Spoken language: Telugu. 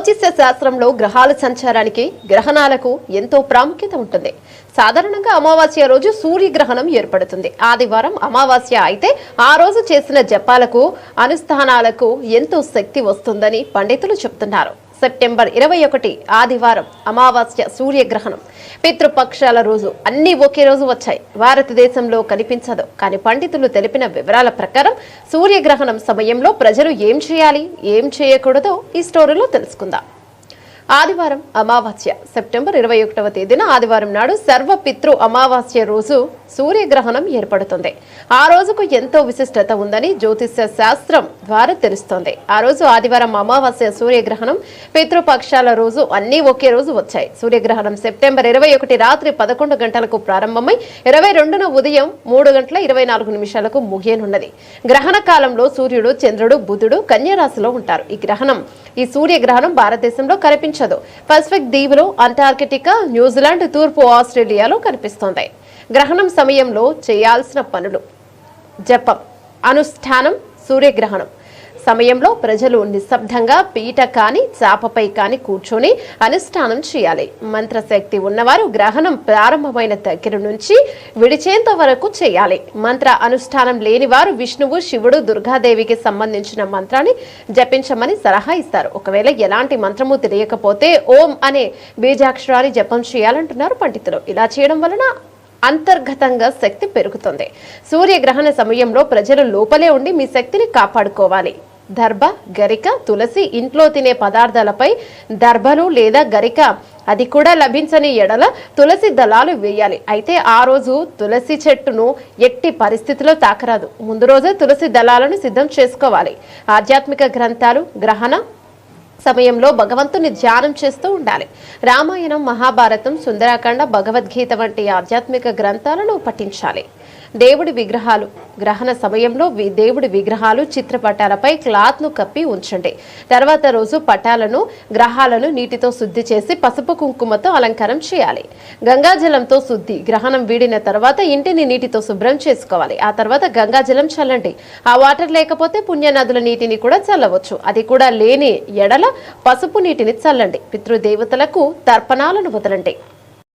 జ్యోతిష్య శాస్త్రంలో గ్రహాల సంచారానికి గ్రహణాలకు ఎంతో ప్రాముఖ్యత ఉంటుంది. సాధారణంగా అమావాస్య రోజు సూర్యగ్రహణం ఏర్పడుతుంది. ఆదివారం అమావాస్య అయితే ఆ రోజు చేసిన జపాలకు అనుష్ఠానాలకు ఎంతో శక్తి వస్తుందని పండితులు చెప్తున్నారు. సెప్టెంబర్ 21 ఆదివారం అమావాస్య సూర్యగ్రహణం. పితృపక్షాల రోజు అన్ని ఒకే రోజు వచ్చాయి. భారతదేశంలో కనిపించదు. కానీ పండితులు తెలిపిన వివరాల ప్రకారం సూర్యగ్రహణం సమయంలో ప్రజలు ఏం చేయాలి, ఏం చేయకూడదో ఈ స్టోరీలో తెలుసుకుందాం. ఆదివారం అమావాస్య సెప్టెంబర్ 21వ తేదీన ఆదివారం నాడు సర్వపితృ అమావాస్య రోజు సూర్యగ్రహణం ఏర్పడుతుంది. ఆ రోజుకు ఎంతో విశిష్టత ఉందని జ్యోతిష్య శాస్త్రం ద్వారా తెలుస్తోంది. ఆ రోజు ఆదివారం అమావాస్య సూర్యగ్రహణం, పితృపక్షాల రోజు అన్ని ఒకే రోజు వచ్చాయి. సూర్యగ్రహణం సెప్టెంబర్ 21 రాత్రి 11 గంటలకు ప్రారంభమై 22న ఉదయం 3:24 ముగియనున్నది. గ్రహణ కాలంలో సూర్యుడు, చంద్రుడు, బుధుడు కన్యా రాశిలో ఉంటారు. ఈ సూర్యగ్రహణం భారతదేశంలో కనిపించదు. పసిఫిక్ దీవులు, అంటార్కిటికా, న్యూజిలాండ్, తూర్పు ఆస్ట్రేలియాలో కనిపిస్తోంది. గ్రహణం సమయంలో చేయాల్సిన పనులు: జపం, అనుష్ఠానం. సూర్యగ్రహణం సమయంలో ప్రజలు నిశ్శబ్దంగా పీట కాని చాపపై కాని కూర్చొని అనుష్ఠానం చేయాలి. మంత్రశక్తి ఉన్నవారు గ్రహణం ప్రారంభమైన దగ్గర నుంచి విడిచేంత వరకు చేయాలి. మంత్ర అనుష్ఠానం లేని వారు విష్ణువు, శివుడు, దుర్గాదేవికి సంబంధించిన మంత్రాన్ని జపించమని సలహా ఇస్తారు. ఒకవేళ ఎలాంటి మంత్రము తెలియకపోతే ఓం అనే బీజాక్షరాన్ని జపం చేయాలంటున్నారు పండితులు. ఇలా చేయడం వలన అంతర్గతంగా శక్తి పెరుగుతుంది. సూర్యగ్రహణ సమయంలో ప్రజలు లోపలే ఉండి మీ శక్తిని కాపాడుకోవాలి. దర్భ, గరిక, తులసి. ఇంట్లో తినే పదార్థాలపై దర్భలు లేదా గరిక అది కూడా లభించని ఎడల తులసి దళాలు వేయాలి. అయితే ఆ రోజు తులసి చెట్టును ఎట్టి పరిస్థితిలో తాకరాదు. ముందు రోజే తులసి దళాలను సిద్ధం చేసుకోవాలి. ఆధ్యాత్మిక గ్రంథాలు గ్రహణ సమయంలో భగవంతుని ధ్యానం చేస్తూ ఉండాలి. రామాయణం, మహాభారతం, సుందరాకాండ, భగవద్గీత వంటి ఆధ్యాత్మిక గ్రంథాలను పఠించాలి. దేవుడి విగ్రహాలు గ్రహణ సమయంలో దేవుడి విగ్రహాలు చిత్రపటాలపై క్లాత్ ను కప్పి ఉంచండి. తర్వాత రోజు పటాలను, గ్రహాలను నీటితో శుద్ధి చేసి పసుపు కుంకుమతో అలంకారం చేయాలి. గంగాజలంతో శుద్ధి. గ్రహణం వీడిన తర్వాత ఇంటిని నీటితో శుభ్రం చేసుకోవాలి. ఆ తర్వాత గంగాజలం చల్లండి. ఆ వాటర్ లేకపోతే పుణ్యనదుల నీటిని కూడా చల్లవచ్చు. అది కూడా లేని ఎడల పసుపు నీటిని చల్లండి. పితృదేవతలకు తర్పణాలను వదలండి.